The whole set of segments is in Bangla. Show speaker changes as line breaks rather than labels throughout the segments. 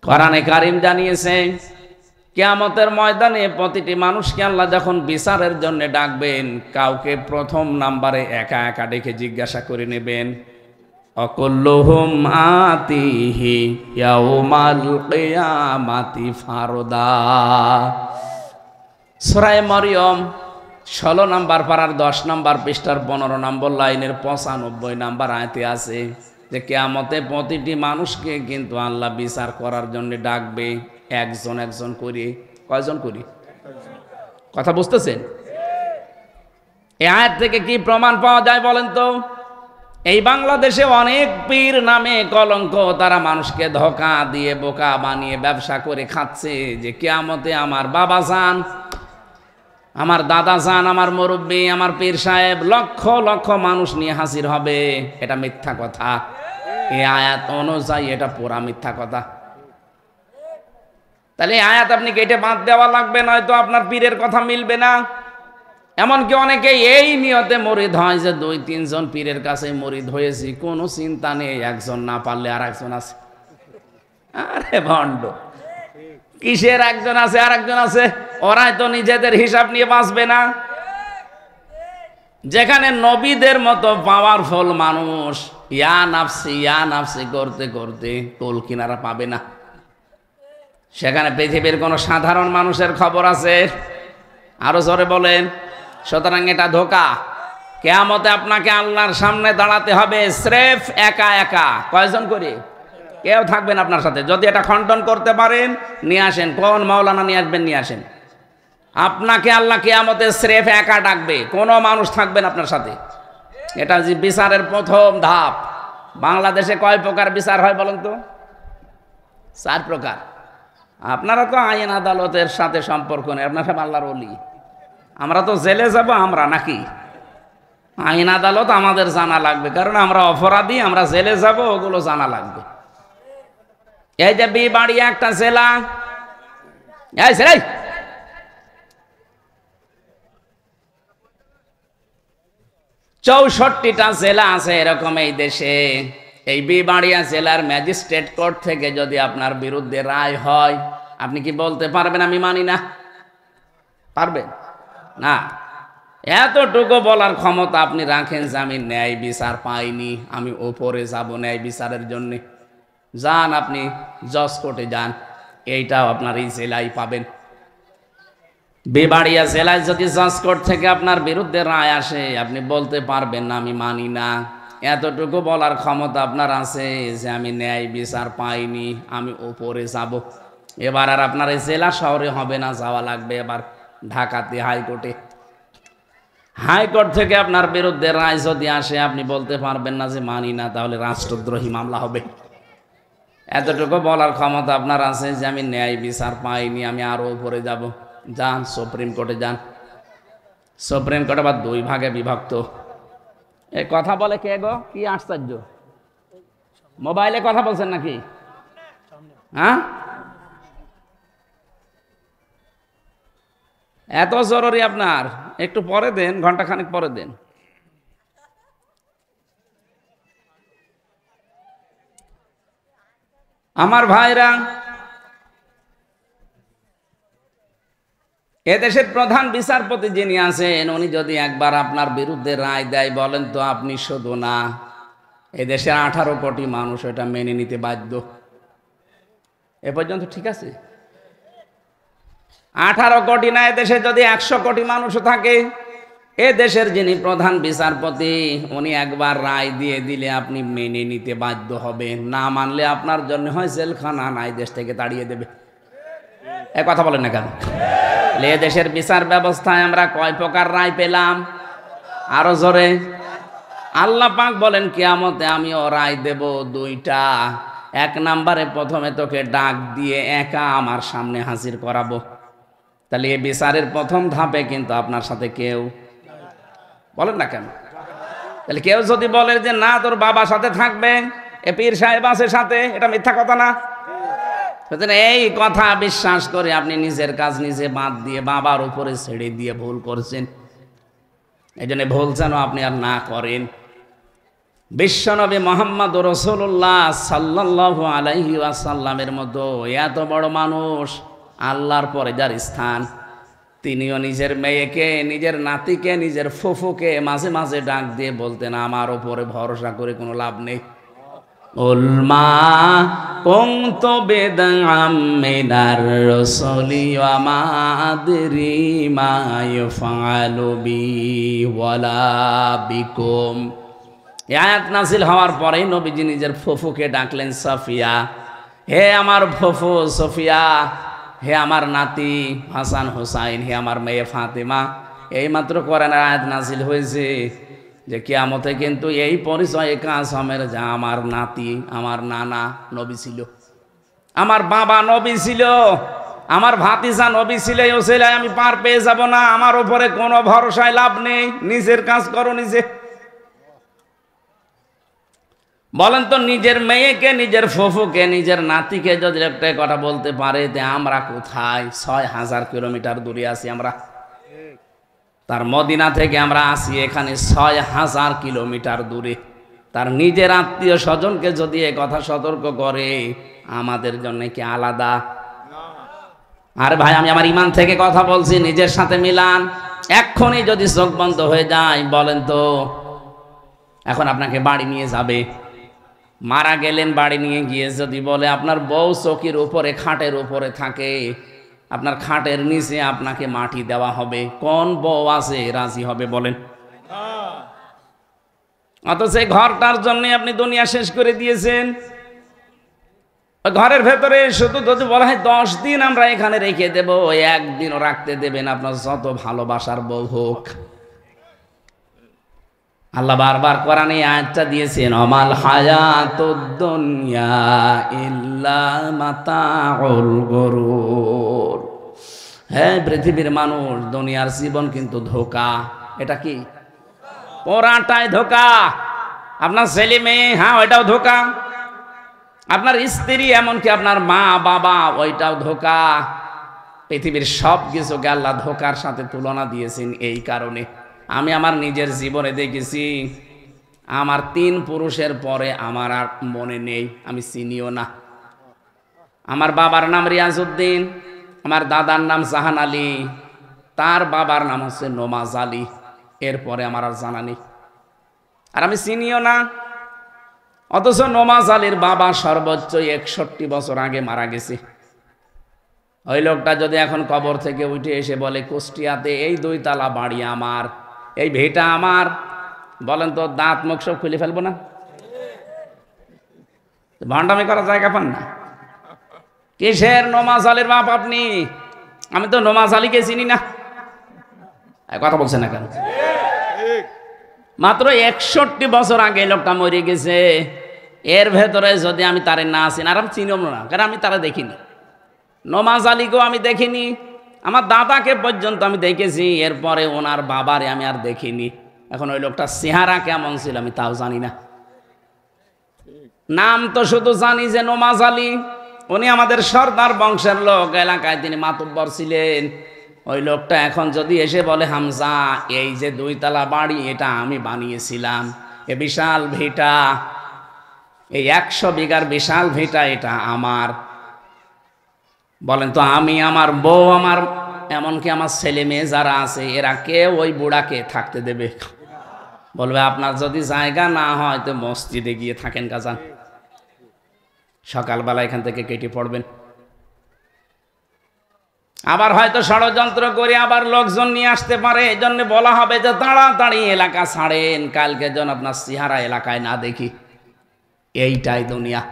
কোরআনে কারীম জানিয়েছে কিয়ামতের ময়দানে প্রতিটি মানুষকে আল্লাহ যখন বিচারের জন্য ডাকবেন, কাউকে প্রথম নাম্বারে একা একা ডেকে জিজ্ঞাসা করে নেবেন, অকুল্লুহুম আতিহি ইয়াউমাল কিয়ামাতি ফারদা। সূরা মরিয়ম 16 নম্বর পারার 10 নম্বর পৃষ্ঠার 15 নম্বর লাইনের 95 নম্বর আয়াতে আছে যে কিয়ামতে প্রতিটি মানুষকে কিন্তু আল্লাহ বিচার করার জন্য ডাকবে, একজন একজন করে। কয়জন করে? কথা বুঝতেছেন? এই আয়াত থেকে কি প্রমাণ পাওয়া যায় বলেন তো? এই বাংলাদেশে অনেক পীর নামে কলঙ্ক, তারা মানুষকে ধোঁকা দিয়ে বোকা বানিয়ে ব্যবসা করে খাচ্ছে যে কিয়ামতে আমার বাবা যান, আমার দাদা যান, আমার মুরব্বী, আমার পীর সাহেব লক্ষ লক্ষ মানুষ নিয়ে হাজির হবে। এটা মিথ্যা কথা। এই আয়াত অনুযায়ী এটা পুরা মিথ্যা কথা। তাহলে আয়াত আপনি কেটে বাদ দেওয়া লাগবে, নয়তো আপনার পীরের কথা মিলবে না। এমনকি অনেকে এই নিয়তে মরিদ হয় যে 2-3 জন পীরের কাছে মরিদ হয়েছি, কোনো চিন্তা নেই, একজন না পারলে আর একজন আছে। আরে ভণ্ড, কিসের একজন আছে আর একজন আছে? ওরাই তো নিজেদের হিসাব নিয়ে বাঁচবে না। যেখানে নবীদের মতো পাওয়ারফুল মানুষ ইয়া নাফসি করতে করতে কুল কিনারা পাবে না, সেখানে পৃথিবীর কোন সাধারণ মানুষের খবর আছে? আরো জোরে বলেন। সুতরাং এটা ধোঁকা। কিয়ামতে আপনাকে আল্লাহর সামনে দাঁড়াতে হবে স্রেফ একা একা। কয়জন করে? কেউ থাকবেন আপনার সাথে। যদি এটা খণ্ডন করতে পারেন নিয়ে আসেন, কোন মাওলানা নিয়ে আসবেন, নিয়ে আসেন। আপনাকে আল্লাহ কিয়ামতে স্রেফ একা ডাকবে, কোনো মানুষ থাকবেন আপনার সাথে। এটা যে বিচারের প্রথম ধাপ। বাংলাদেশে কয় প্রকার বিচার হয় বলেন তো? 4 প্রকার। আপনারা তো আইন আদালতের সাথে সম্পর্ক নেই, আপনারা সব আল্লাহর ওলি। আমরা তো জেলে যাব আমরা নাকি? আইন আদালত আমাদের জানা লাগবে, কারণ আমরা অপরাধী, আমরা জেলে যাব, ওগুলো জানা লাগবে। এই যে বিবাড়িয়া একটা জেলা, 64টা জেলা আছে এরকম এই দেশে। এই বিবাড়িয়া জেলার ম্যাজিস্ট্রেট কোর্ট থেকে যদি আপনার বিরুদ্ধে রায় হয়, আপনি কি বলতে পারবেন আমি মানি না? পারবেন না। এতটুকু বলার ক্ষমতা আপনি রাখেন যে আমি ন্যায় বিচার পাইনি, আমি ওপরে যাব ন্যায় বিচারের জন্য। যান আপনি জজ কোর্টে যান, এইটাও আপনার এই জেলায় পাবেন। বিবাড়িয়া জেলায় যদি জজ কোর্ট থেকে আপনার বিরুদ্ধে রায় আসে, আপনি বলতে পারবেন না আমি মানি না। এতটুকু বলার ক্ষমতা আপনার আছে যে আমি ন্যায় বিচার পাইনি, আমি ওপরে যাব। এবার আর আপনার এই জেলা শহরে হবে না, যাওয়া লাগবে এবার ঢাকাতে হাইকোর্টে। হাইকোর্ট থেকে আপনার বিরুদ্ধে রায় যদি আসে, আপনি বলতে পারবেন না যে মানি না, তাহলে রাষ্ট্রদ্রোহী মামলা হবে। এতটুকু বলার ক্ষমতা আপনার আছে যে আমি ন্যায় বিচার পাইনি, আমি আরো উপরে যাব। যান সুপ্রিম কোর্টে যান। সুপ্রিম কোর্ট আবার 2 ভাগে বিভক্ত। এই কথা বলে কে গো? কি আশ্চর্য! মোবাইলে কথা বলছেন নাকি? হ্যাঁ, এত জরুরি আপনার? একটু পরে দেন, ঘন্টাখানেক পরে দেন। আমার ভাইরা, এদেশের প্রধান বিচারপতি যিনি আছেন, উনি যদি একবার আপনার বিরুদ্ধে রায় দেয়, বলেন তো আপনি শুধু না, এদেশের 18 কোটি মানুষ এটা মেনে নিতে বাধ্য। এ পর্যন্ত ঠিক আছে? 18 কোটি না, এদেশে যদি 100 কোটি মানুষও থাকে, এ দেশের যিনি প্রধান বিচারপতি, উনি একবার রায় দিয়ে দিলে আপনি মেনে নিতে বাধ্য হবেন। না মানলে আপনার জন্য হয় জেলখানা, না এই দেশ থেকে তাড়িয়ে দেবে। এ কথা বলেন না কেন? এ দেশের বিচার ব্যবস্থায় আমরা কয় প্রকার রায় পেলাম? আরো জোরে। আল্লাহ পাক বলেন কিয়ামতে আমিও রায় দেব 2টা। 1 নম্বরে প্রথমে তোকে ডাক দিয়ে একা আমার সামনে হাজির করাবো। তাহলে এই বিচারের প্রথম ধাপে কিন্তু আপনার সাথে কেউ, বলেন না কেন? তাহলে কেউ যদি বলে যে না তোর বাবার সাথে থাকবে, এ পীর সাহেব আছে সাথে, এটা মিথ্যা কথা না? এই কথা বিশ্বাস করে আপনি নিজের কাজ নিজে বাদ দিয়ে বাবার উপরে ছেড়ে দিয়ে ভুল করছেন। এই জন্য ভুল যেন আপনি আর না করেন। বিশ্বনবী মুহাম্মদ রাসূলুল্লাহ সাল্লাল্লাহু আলাইহি ওয়াসাল্লামের মতো এত বড় মানুষ, আল্লাহর পরে যার স্থান, তিনিও নিজের মেয়েকে, নিজের নাতিকে, নিজের ফুফুকে মাঝে মাঝে ডাক দিয়ে বলতেন, আমার উপরে ভরসা করে কোনো লাভ নেই। উলমা কুনতু বিদআম মিনার রাসূলি ওয়া মা আদরি মা ইউফআলু বি ওয়ালা বিকুম। আয়াত নাযিল হওয়ার পরেই নবীজি নিজের ফুফুকে ডাকলেন, সফিয়া, হে আমার ফুফু সফিয়া, হে আমার নাতি হাসান হুসাইন, হে আমার মেয়ে ফাতেমা। এইমাত্র কোরআনের আয়াত নাযিল হয়েছে যে কিয়ামতে কিন্তু এই পরিচয়ে কাজ হবে যে আমার নাতি, আমার নানা নবী ছিল, আমার বাবা নবী ছিল, আমার ভাতিজা নবী ছিল। এই ওসিলায় আমি পার পেয়ে যাব না, আমার উপরে কোনো ভরসায় লাভ নেই, নিজের কাজ করো নিজে। বলেন তো, নিজের মেয়েকে, নিজের ফুফুকে, নিজের নাতিকে যদি একটা কথা বলতে পারে যে আমরা কোথায়, ৬,০০০ কিলোমিটার দূরে আছি আমরা, তার মদিনা থেকে আমরা আসি এখানে ৬,০০০ কিলোমিটার দূরে, তার নিজের আত্মীয় স্বজনকে যদি এ কথা সতর্ক করে, আমাদের জন্য কি আলাদা? আরে ভাই, আমি আমার ইমান থেকে কথা বলছি, নিজের সাথে মিলান। এক্ষুনি যদি চোখ বন্ধ হয়ে যায়, বলেন তো, এখন আপনাকে বাড়ি নিয়ে যাবে, মারা গেলেন, বাড়ি নিয়ে গিয়ে যদি বলে আপনার বউ চৌকির উপরে, খাটের উপরে থাকে, আপনার খাটের নিচে আপনাকে মাটি দেওয়া হবে, কোন বউ আছে রাজি হবে বলেন? অথচ এই ঘরটার জন্য আপনি দুনিয়া শেষ করে দিয়েছেন। ঘরের ভেতরে শুধু যদি বলা হয় 10 দিন আমরা এখানে রেখে দেব, একদিনও রাখতে দেবেন, আপনার যত ভালোবাসার বউ হোক। আল্লাহ বারবার কোরআনে আয়াতটা দিয়েছেন, আমাল হায়াতুদ দুনিয়া ইল্লা মাতাউল গুরুর। হ্যাঁ, পৃথিবীর মানুষ, দুনিয়ার জীবন কিন্তু ধোঁকা। এটা কি? পুরাটাই ধোঁকা। আপনার ছেলে মেয়ে, হ্যাঁ ওইটাও ধোঁকা। আপনার স্ত্রী, এমনকি আপনার মা বাবা, ওইটাও ধোঁকা। পৃথিবীর সব কিছুকে আল্লাহ ধোঁকার সাথে তুলনা দিয়েছেন। এই কারণে আমি আমার নিজের জীবনে দেখেছি, আমার 3 পুরুষের পরে আমার আর মনে নেই, আমি চিনিও না। আমার বাবার নাম রিয়াজউদ্দিন, আমার দাদার নাম জাহান আলী, তার বাবার নাম হচ্ছে নমাজ আলী, এরপরে আমার আর জানা নেই, আর আমি চিনিও না। অথচ নমাজ আলীর বাবা সর্বোচ্চ 61 বছর আগে মারা গেছে। ওই লোকটা যদি এখন কবর থেকে উঠে এসে বলে, কুষ্টিয়াতে এই 2 তালা বাড়ি আমার, এই ভিটা আমার, বলেন তো দাঁত মুখ সব খুলে ফেলবো না? ভণ্ডামি করার জায়গা পান না। কিসের নমাজ আলীর বাপ আপনি? আমি তো নমাজ আলীকে চিনি না। কথা বলছেন না কেন? মাত্র 61 বছর আগে লোকটা মরে গেছে। এর ভেতরে যদি আমি তারে না চিনি, আর আমি চিনিও না, কারণ আমি তারা দেখিনি। নমাজ আলীকেও আমি দেখিনি, আমার দাদাকে পর্যন্ত আমি দেখেছি, এরপরে ওনার বাবারে আমি আর দেখিনি। এখন ওই লোকটা চেহারা কেমন ছিল আমি তাও জানি না। নাম তো শুধু জানি যে নমাজ আলী, উনি আমাদের সর্দার বংশের লোক, এলাকায় তিনি মাতব্বর ছিলেন। ওই লোকটা এখন যদি এসে বলে, হামজা এই যে 2 তালা বাড়ি এটা আমি বানিয়েছিলাম, এ বিশাল ভিটা, এই 100 বিঘার বিশাল ভিটা এটা আমার, বলেন তো আমি, আমার বউ, আমার এমনকি আমার ছেলে মেয়ে যারা আছে, এরা কেউ ওই বুড়াকে থাকতে দেবে? বলবে আপনার যদি জায়গা না হয় তো মসজিদে গিয়ে থাকেন, কাজান, সকালবেলা এখান থেকে কেটে পড়বেন। আবার হয়তো ষড়যন্ত্র করে আবার লোকজন নিয়ে আসতে পারে, এই জন্য বলা হবে যে তাড়াতাড়ি এলাকা ছাড়েন, কালকে যেন আপনার চেহারা এলাকায় না দেখি। এইটাই দুনিয়া।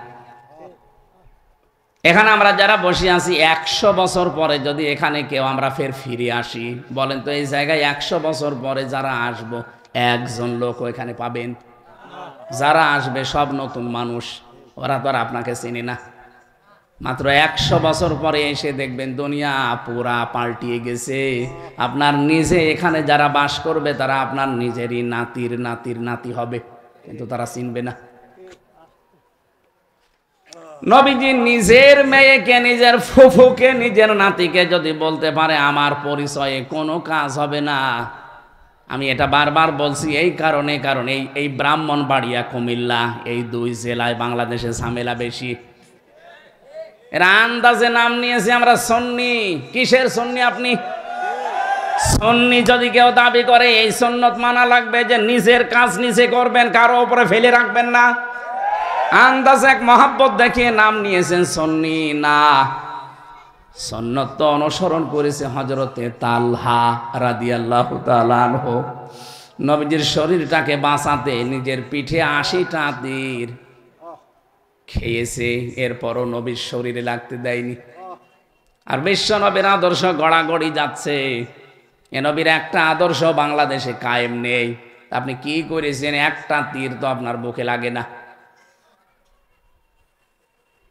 এখানে আমরা যারা বসে আছি, 100 বছর পরে যদি এখানে কেউ আমরা ফিরে আসি, বলেন তো এই জায়গায় 100 বছর পরে যারা আসবো, একজন লোক এখানে পাবেন? যারা আসবে সব নতুন মানুষ, ওরা তো আর আপনাকে চিনি না। মাত্র 100 বছর পরে এসে দেখবেন দুনিয়া পুরা পাল্টিয়ে গেছে। আপনার নিজে এখানে যারা বাস করবে তারা আপনার নিজেরই নাতির নাতির নাতি হবে, কিন্তু তারা চিনবে না। নবীজি নিজের মেয়েকে, নিজের ফুফুকে, নিজের নাতিকে যদি বলতে পারে আমার পরিচয়ে কোনো কাজ হবে না, আমি এটা বারবার বলছি এই কারণে, কারণ এই ব্রাহ্মণবাড়িয়া কুমিল্লা এই দুই জেলায় বাংলাদেশে ঝামেলা বেশি। এরা আন্দাজে নাম নিয়েছে আমরা সুন্নি। কিসের সুন্নি আপনি? সুন্নি যদি কেউ দাবি করে এই সুন্নত মানা লাগবে যে নিজের কাজ নিজে করবেন, কারো উপরে ফেলে রাখবেন না। আন্দাজে এক মহাব্বত দেখিয়ে নাম নিয়েছেন সুন্নি। না, সুন্নত তো অনুসরণ করেছে হযরতে তালহা রাদিয়াল্লাহু তাআলা আনহু। নবীজির শরীরটাকে বাঁচাতে নিজের পিঠে ৮০টা তীর খেয়েছে, এরপরও নবীর শরীরে লাগতে দেয়নি। আর বিশ্ব নবীর আদর্শ গড়াগড়ি যাচ্ছে। এ নবীর একটা আদর্শ বাংলাদেশে কায়েম নেই। আপনি কি করেছেন? একটা তীর তো আপনার বুকে লাগে না।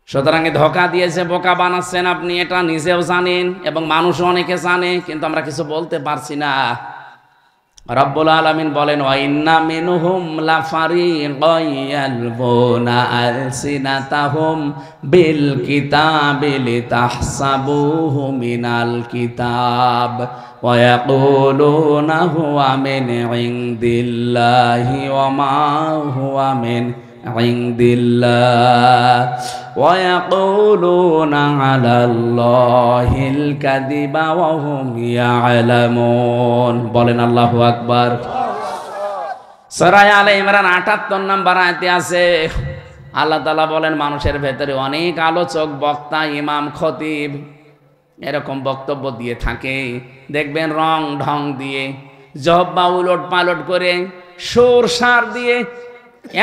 সুতরাং ধোঁকা দিয়েছে, বোকা বানাচ্ছেন আপনি, এটা নিজেও জানেন এবং মানুষ অনেকে জানে, কিন্তু আমরা কিছু বলতে পারছি না। রব্বুল আলামিন বলেন, ওয়া ইন্না মিনহুম লাফারিকান ইয়ালবুনা আলসিনাতাহুম বিল কিতাবি লিতাহসাবুহু মিনাল কিতাব ওয়া ইয়াকুলুনা হুয়া মিন ইনদিল্লাহি ওয়া মা হুয়া মিন ইনদিল্লাহ ওয়া ইয়াকুলুনা আলাল্লাহিল কাযিবা ওয়া হুম ইয়ালামুন। বলেন আল্লাহু আকবার। সূরা আলে ইমরান ৭৮ নম্বর আয়াতে আছে, আল্লাহ তাআলা বলেন মানুষের ভেতরে অনেক আলোচক, বক্তা, ইমাম, খতিব এরকম বক্তব্য দিয়ে থাকে। দেখবেন রং ঢং দিয়ে, জহব্বা উলট পালট করে, সুর সার দিয়ে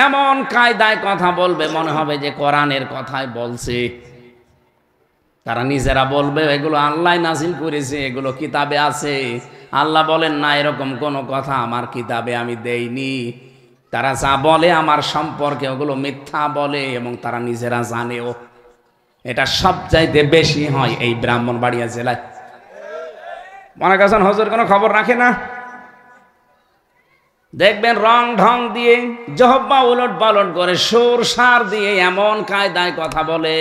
এমন কায়দায় কথা বলবে মনে হবে যে কোরআনের কথাই বলছে। তারা নিজেরা বলবে এগুলো আল্লাহ নাজিল করেছে, এগুলো কিতাবে আছে। আল্লাহ বলেন না, এরকম কোনো কথা আমার কিতাবে আমি দেইনি। তারা যা বলে আমার সম্পর্কে ওগুলো মিথ্যা বলে এবং তারা নিজেরা জানেও। এটা সবচাইতে বেশি হয় এই ব্রাহ্মণবাড়িয়া জেলায়। মনে করছেন হুজুর কোনো খবর রাখে না? দেখবেন রং ঢং দিয়ে, জহব্বা উলট পালট করে, সুর সার দিয়ে এমন কায়দায় কথা বলে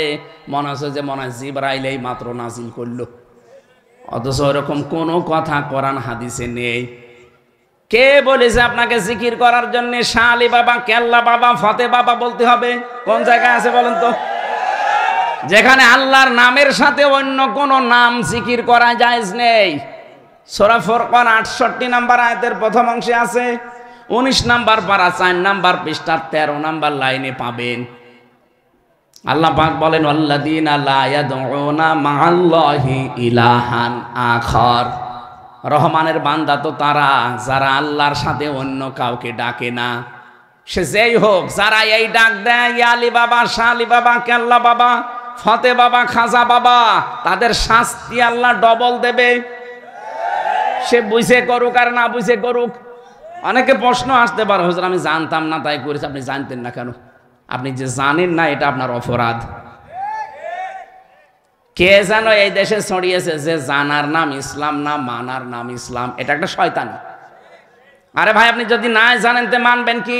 মনে হচ্ছে যে মনে হয় জিবরাইল এই মাত্র নাজিল করলো। অথচ এরকম কোনো কথা কোরআন হাদিসে নেই। কে বলেছে আপনাকে জিকির করার জন্য শাহ আলী বাবা, কেল্লা বাবা, ফতে বাবা বলতে হবে? কোন জায়গায় আছে বলেন তো? যেখানে আল্লাহর নামের সাথে অন্য কোন নাম জিকির করা জায়েজ নেই। সূরা ফুরকান ৬৮ নম্বর আয়াতের প্রথম অংশে আছে, ১৯ নম্বর পারা ৪ নম্বর পৃষ্ঠার ১৩ নম্বর লাইনে পাবেন। আল্লাহ পাক বলেন, আল্লাযীনা লা ইয়াদউনা মা'আল্লাহি ইলাহান আখার। রহমানের বান্দা তো তারা যারা আল্লাহর সাথে অন্য কাউকে ডাকে না। সে যেই হোক, যারা এই ডাক দেয় ইয়া আলী বাবা, শাহ আলী বাবা, কেল্লা বাবা, ফতে বাবা, খাজা বাবা, তাদের শাস্তি আল্লাহ ডবল দেবে। সে বুঝে করুক আর না বুঝে করুক। অনেকে প্রশ্ন আসতে পারে, হুজুর আমি জানতাম না তাই করেছি। আপনি জানতেন না কেন? আপনি যে জানেন না এটা আপনার অপরাধ। কে যেন এই দেশে ছড়িয়েছে যে জানার নাম ইসলাম না, মানার নাম ইসলাম। এটা একটা শয়তান। আরে ভাই, আপনি যদি না জানেন তে মানবেন কি?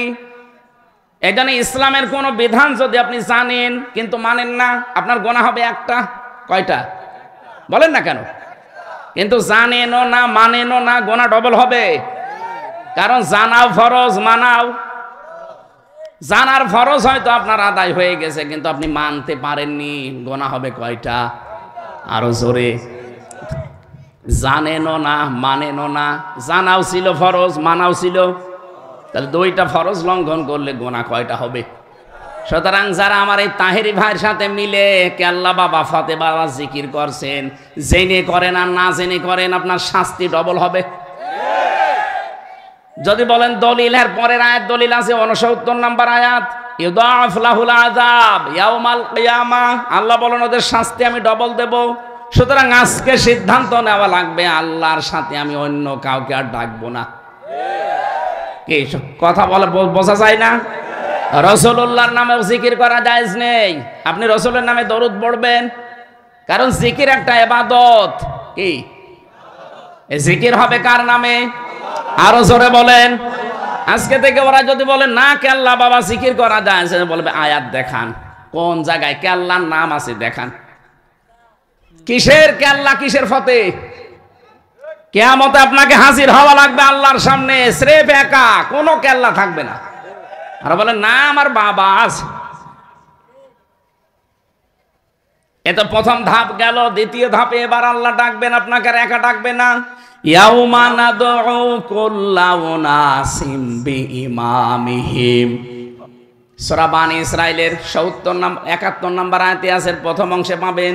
এই জন্য ইসলামের কোন বিধান যদি আপনি জানেন কিন্তু মানেন না, আপনার গোনা হবে একটা। কয়টা বলেন না কেন? কিন্তু জানেনও না, মানেনও না, গোনা ডবল হবে। কারণ জানাও ফরজ, মানাও। জানার ফরজ হয়তো আপনার আদায় হয়ে গেছে, কিন্তু আপনি মানতে পারেননি, গোনা হবে কয়টা? আরো জোরে। জানেনও না, মানেনও না। জানাও ছিল ফরজ, মানাও ছিল। তাহলে দুইটা ফরজ লঙ্ঘন করলে গোনা কয়টা হবে? সুতরাং যারা আমার এই তাহেরি ভাইয়ের সাথে মিলে কেল্লা বাবা, ফতে বাবা জিকির করছেন, জেনে করেন আর না জেনে করেন, আপনার শাস্তি ডবল হবে। যদি বলেন দলিলের পরের আয়াত দলিল আছে ৬৯ নম্বর আয়াত, ইউদাফ লাহুল আযাব ইয়াউমাল কিয়ামা, আল্লাহ বলেন ওদের শাস্তি আমি ডবল দেব। সুতরাং আজকে সিদ্ধান্ত নেওয়া লাগবে আল্লাহর সাথে আমি অন্য কাউকে আর ডাকবো না। কি কথা বলে বোঝা যায় না? রাসূলুল্লাহর নামে জিকির করা জায়েজ নেই। আপনি রাসূলের নামে দরুদ পড়বেন, কারণ জিকির একটা ইবাদত। কি এই জিকির হবে কার নামে? আরো জোরে বলেন। আজকে থেকে ওরা যদি বলে না কেল্লা বাবা জিকির করা যায়, বলবে আয়াত দেখান, কোন জায়গায় কেল্লার নাম আছে দেখান। কিসের কেল্লা, কিসের ফতে? কিয়ামতে আপনাকে হাজির হওয়া লাগবে আল্লাহর সামনে, স্রেফ একা, কোনো কেল্লা থাকবে না। আর বলেন না আমার বাবা আছে। এ তো প্রথম ধাপ গেল। দ্বিতীয় ধাপে এবার আল্লাহ ডাকবেন আপনাকে, আর একা ডাকবে না। ইয়াউমা নাদউ কুল্লা উনাসিম বিইমামিহিম। সূরা বানী ইসরাইলের 71 নম্বর আয়াতে আছে, প্রথম অংশে পাবেন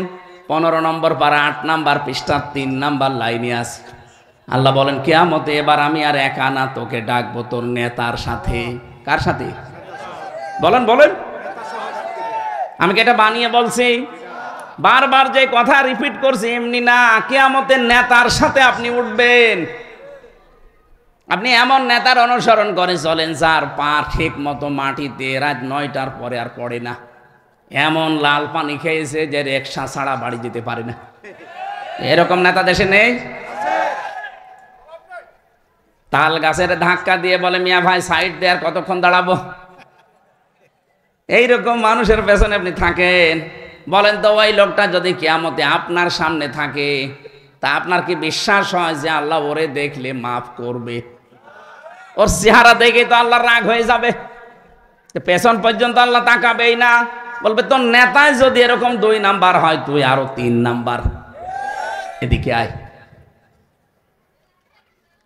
15 নম্বর পারা 8 নম্বর পৃষ্ঠা 3 নম্বর লাইনে আছে। আল্লাহ বলেন কিয়ামতে এবার আমি আর একা না, তোকে ডাকবো তোর নেতার সাথে। কার সাথে? বলেন বলেন। আমি কি এটা বানিয়ে বলছি? বারবার যে কথা রিপিট করছি এমনি না। কিয়ামতের নেতার সাথে আপনি উঠবেন। আপনি এমন নেতার অনুসরণ করে চলেন যার পা ঠিক মতো মাটিতে রাত 9টার পরে আর পড়ে না, এমন লাল পানি খেয়েছে যে রিকশা ছাড়া বাড়ি যেতে পারে না। এরকম নেতা দেশে নেই? তাল গাছের ধাক্কা দিয়ে বলে মিয়া ভাই সাইড দিয়ে আর কতক্ষণ দাঁড়াবো। এইরকম মানুষের পেছনে আপনি থাকেন। বলেন তো ওই লোকটা যদি কিয়ামতে আপনার সামনে থাকে, তা আপনার কি বিশ্বাস হয় যে আল্লাহ ওরে দেখলে মাফ করবে? ওর চেহারা দেখে তো আল্লাহ রাগ হয়ে যাবে, পেছন পর্যন্ত আল্লাহ তাকাবেই না। বলবে তোর নেতায় যদি এরকম 2 নাম্বার হয়, তুই আরো 3 নাম্বার, এদিকে আয়।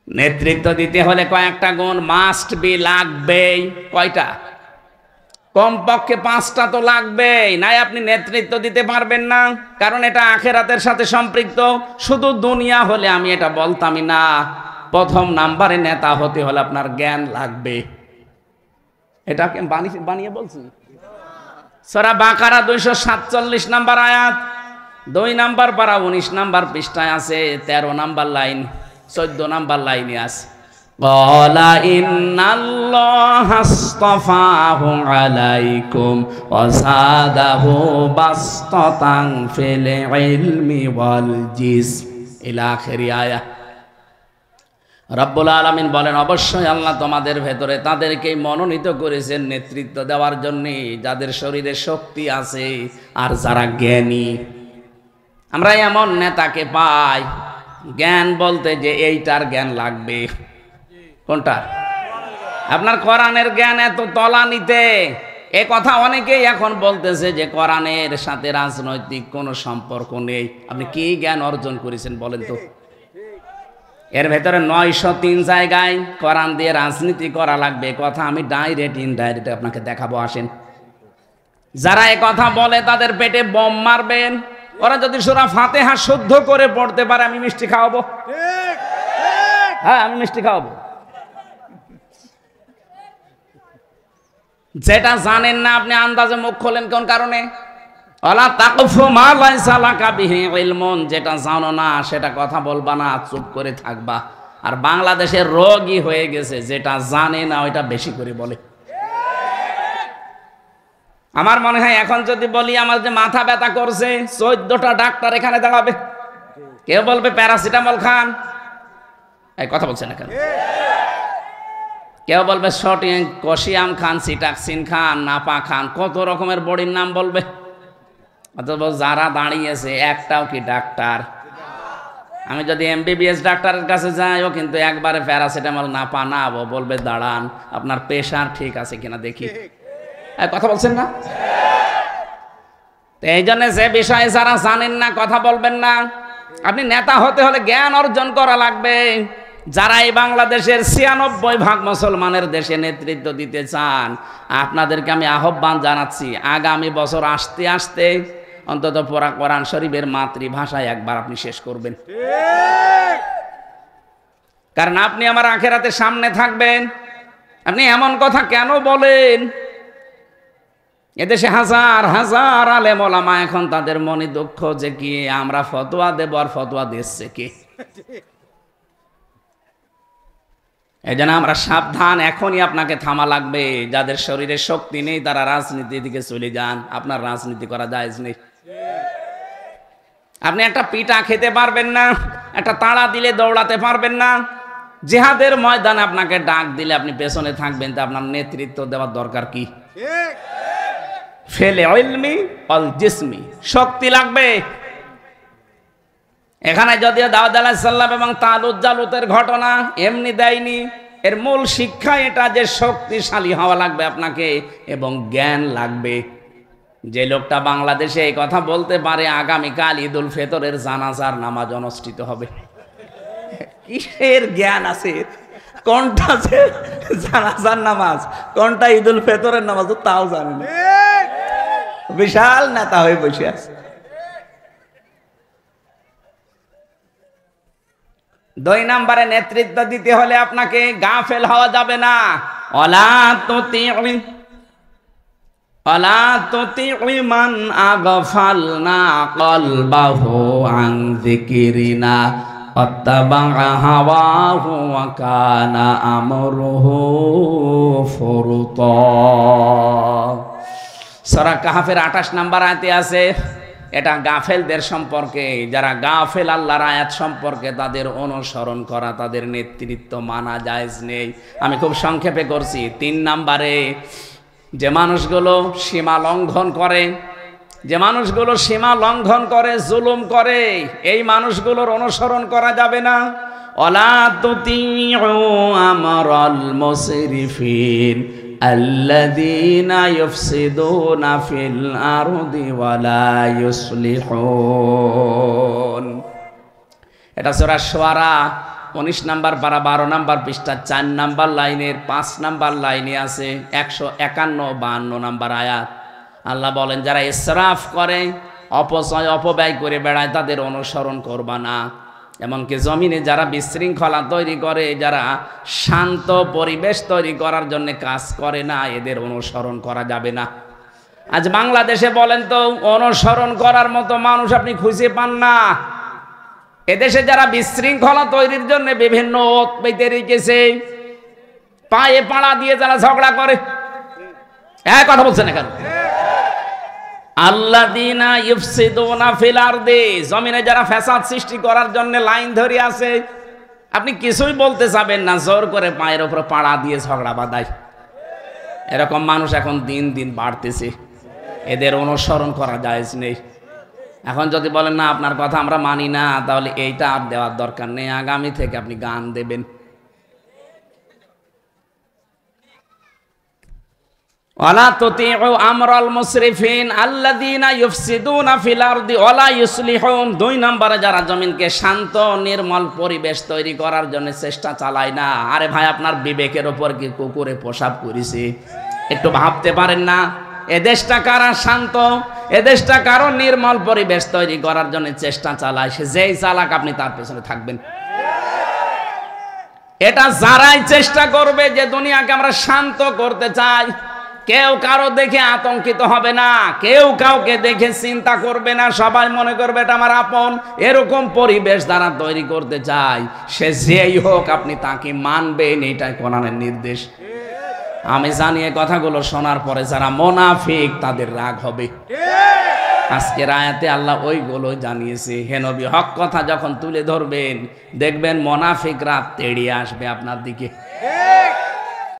নেতৃত্ব দিতে হলে কয়েকটা গুণ মাস্ট বি, লাগবেই। কয়টা? কমপক্ষে 5টা তো লাগবেই, নাই আপনি নেতৃত্ব দিতে পারবেন না। কারণ এটা আখিরাতের সাথে সম্পৃক্ত। শুধু দুনিয়া হলে আমি এটা বলতামই না। প্রথম নাম্বারে নেতা হতে হলে আপনার জ্ঞান লাগবে। এটা বানিয়ে বলছি। সূরা বাকারা 247 নম্বর আয়াত, 2 নাম্বার পারা 19 নাম্বার পৃষ্ঠায় আছে, 13 নাম্বার লাইন, 14 নাম্বার লাইনে আছে। ক্বালা ইন্নাল্লাহা আসতাফাহু আলাইকুম ওয়া যাদাহু বাসতাতান ফিল ইলমি ওয়াল জিসম ইলা আখির আয়াত। রব্বুল আলামিন বলেন অবশ্যই আল্লাহ তোমাদের ভেতরে তাদেরকেই মনোনীত করেছেন নেতৃত্ব দেওয়ার জন্য, যাদের শরীরে শক্তি আছে আর যারা জ্ঞানী। আমরা এমন নেতাকে পাই, জ্ঞান বলতে যে এইটার জ্ঞান লাগবে। কোনটা? আপনার কোরআনের জ্ঞান এত তলানিতে। এ কথা অনেকেই এখন বলতেছে যে কোরআনের সাথে রাজনৈতিক কোনো সম্পর্ক নেই। আপনি কি জ্ঞান অর্জন করেছেন বলেন তো? এর ভেতরে 903 জায়গায় কোরআন দিয়ে রাজনীতি করা লাগবে কথা আমি ডাইরেক্ট ইনডাইরেক্ট আপনাকে দেখাবো, আসেন। যারা এ কথা বলে তাদের পেটে বোম মারবেন। ওরা যদি সূরা ফাতিহা শুদ্ধ করে পড়তে পারে আমি মিষ্টি খাওয়াবো। হ্যাঁ, আমি মিষ্টি খাওয়াবো। যেটা জানেন না আপনি আন্দাজে মুখ খোলেন কোন কারণে? ওয়ালা তাকফু মা লাইসা লাকা বিহি ইলমুন, যেটা জানো না সেটা কথা বলবা না, চুপ করে থাকবা। আর বাংলাদেশের রোগই হয়ে গেছে, যেটা জানে না ওইটা বেশি করে বলে। আমার মনে হয় এখন যদি বলি আমার যে মাথা ব্যথা করছে, 14টা ডাক্তার এখানে দাঁড়াবে। কেউ বলবে প্যারাসিটামল খান, এই কথা বলছে না কেন? কেউ বলবে শটিং কশিয়াম খান, সিটাক্সিন খান, নাপা খান, কত রকমের বডির নাম বলবে। অথবা যারা দাঁড়িয়েছে একটাও কি ডাক্তার? আমি যদি MBBS ডাক্তারের কাছে যাই, ও কিন্তু একবারে প্যারাসিটামল নাপা না, ও বলবে দাঁড়ান আপনার প্রেশার ঠিক আছে কিনা দেখি। কথা বলছেন না? এই জন্য যে বিষয়ে যারা জানেন না কথা বলবেন না। আপনি নেতা হতে হলে জ্ঞান অর্জন করা লাগবে। যারা এই বাংলাদেশের 96% মুসলমানের দেশে নেতৃত্ব দিতে চান, আপনাদেরকে আমি আহ্বান জানাচ্ছি, আগামী বছর আসতে আসতে অন্তত কোরআন শরীফের মাতৃভাষায় একবার আপনি শেষ করবেন। কারণ আপনি আমার আখিরাতের সামনে থাকবেন। আপনি এমন কথা কেন বলেন? এদেশে হাজার হাজার আলেম ওলামা, এখন তাদের মনে দুঃখ যে কি আমরা ফতোয়া দেব, আর ফতোয়া দিচ্ছে কে? এই জন্য আমরা সাবধান। এখনই আপনাকে থামা লাগবে। যাদের শরীরে শক্তি নেই তারা রাজনীতির দিকে চলে যান, আপনার রাজনীতি করা জায়েজ নেই। আপনি একটা পিঠা খেতে পারবেন না, একটা তাড়া দিলে দৌড়াতে পারবেন না। জিহাদের ময়দানে আপনাকে ডাক দিলে আপনি পেছনে থাকবেন, তা আপনার নেতৃত্ব দেওয়ার দরকার কি? ফেলে ইলমি অল জিসমি, শক্তি লাগবে। এখানে যদিও দাউদ আলাইহিস সালাম এবং তালুত জালুতের ঘটনা এমনি দেয়নি, এর মূল শিক্ষা এটা যে শক্তিশালী হওয়া লাগবে আপনাকে এবং জ্ঞান লাগবে। যে লোকটা বাংলাদেশে এই কথা বলতে পারে আগামীকাল ঈদুল ফিতরের জানাজার নামাজ অনুষ্ঠিত হবে, কিসের জ্ঞান আছে? কোনটা আছে জানাজার নামাজ, কোনটা ঈদুল ফিতরের নামাজ তাও জানে না। বিশাল নেতা হয়ে বসে আছে। 2 নম্বরে নেতৃত্ব দিতে হলে আপনাকে গাফেল হওয়া যাবে না। অলা তুতিউ মান আগফালনা কলবাহু আন যিকরিনা ওয়াত্তাবা'a হাওয়াহু ওয়া কানা আমরুহু ফুরতা। সূরা কাহফের 28 নম্বর আয়াতে আছে, এটা গাফেলদের সম্পর্কে, যারা গাফেল আল্লাহর আয়াত সম্পর্কে তাদের অনুসরণ করা, তাদের নেতৃত্ব মানা জায়েজ নেই। আমি খুব সংক্ষেপে করছি। 3 নম্বরে যে মানুষগুলো সীমা লঙ্ঘন করে, যে মানুষগুলো সীমা লঙ্ঘন করে, জুলুম করে, এই মানুষগুলোর অনুসরণ করা যাবে না। ওয়ালা তুতিউ আমরাল মুসরিফিন আল্লাযীনা ইউফসিদুনা ফিল আরদি ওয়া লা ইউসলিহুন। এটা সূরা শুআরা 19 নম্বর পারা 12 নম্বর পৃষ্ঠা 4 নম্বর লাইনের 5 নম্বর লাইনে আছে 151-52 নম্বর আয়াত। আল্লাহ বলেন, যারা ইসরাফ করে, অপচয় অপব্যয় করে বেড়ায়, তাদের অনুসরণ করবা না। এমনকি জমিনে যারা বিশৃঙ্খলা তৈরি করে, যারা শান্ত পরিবেশ তৈরি করার জন্য কাজ করে না, এদের অনুসরণ করা যাবে না। আজ বাংলাদেশে বলেন তো, অনুসরণ করার মতো মানুষ আপনি খুঁজে পান না। এদেশে যারা বিশৃঙ্খলা তৈরির জন্য বিভিন্ন ওত পেতে রেখেছে, পায়ে পাড়া দিয়ে যারা ঝগড়া করে, এক কথা বলছেন না কেন? আল্লাযীনা ইউফসিদুনা ফিল আরদি, জমিনে যারা ফ্যাসাদ সৃষ্টি করার জন্য লাইন ধরে আছে, আপনি কিছুই বলতে যাবেন না, জোর করে পায়ের উপর পাড়া দিয়ে ঝগড়া বাঁধায়। এরকম মানুষ এখন দিন দিন বাড়তেছে, এদের অনুসরণ করা জায়েজ নেই। এখন যদি বলেন না আপনার কথা আমরা মানি না, তাহলে এইটা আর দেওয়ার দরকার নেই, আগামী থেকে আপনি গান দেবেন। ওয়ালা তুতিউ আমরাল মুসরিফিন আল্লাযীনা ইউফসিদুনা ফিল আরদি ওয়া লা ইউসলিহুন। 2 নম্বরে যারা জমিনকে শান্ত নির্মল পরিবেশ তৈরি করার জন্য চেষ্টা চালায় না। আরে ভাই, আপনার বিবেকের উপর কি কুকুরে পেশাব করেছে? একটু ভাবতে পারেন না? এদেশটা কারা শান্ত, এদেশটা কারো নির্মল পরিবেশ তৈরি করার জন্য চেষ্টা চালায়, সে যেই চালাক আপনি তার পেছনে থাকবেন। এটা যারাই চেষ্টা করবে যে দুনিয়াকে আমরা শান্ত করতে চাই, কেউ কারো দেখে আতঙ্কিত হবে না, কেউ কাউকে দেখে চিন্তা করবে না, সবাই মনে করবে এটা আমার আপন। এরকম পরিবেশ যারা তৈরি করতে চায়, সে যেই হোক আপনি তাকে মানবেন, এটাই কোরআনের নির্দেশ। আমি জানি এই কথাগুলো শোনার পরে যারা মুনাফিক তাদের রাগ হবে। আজকের আয়াতে আল্লাহ ওইগুলো জানিয়েছে। হে নবী, হক কথা যখন তুলে ধরবেন, দেখবেন মুনাফিকরা তেড়িয়ে আসবে আপনার দিকে।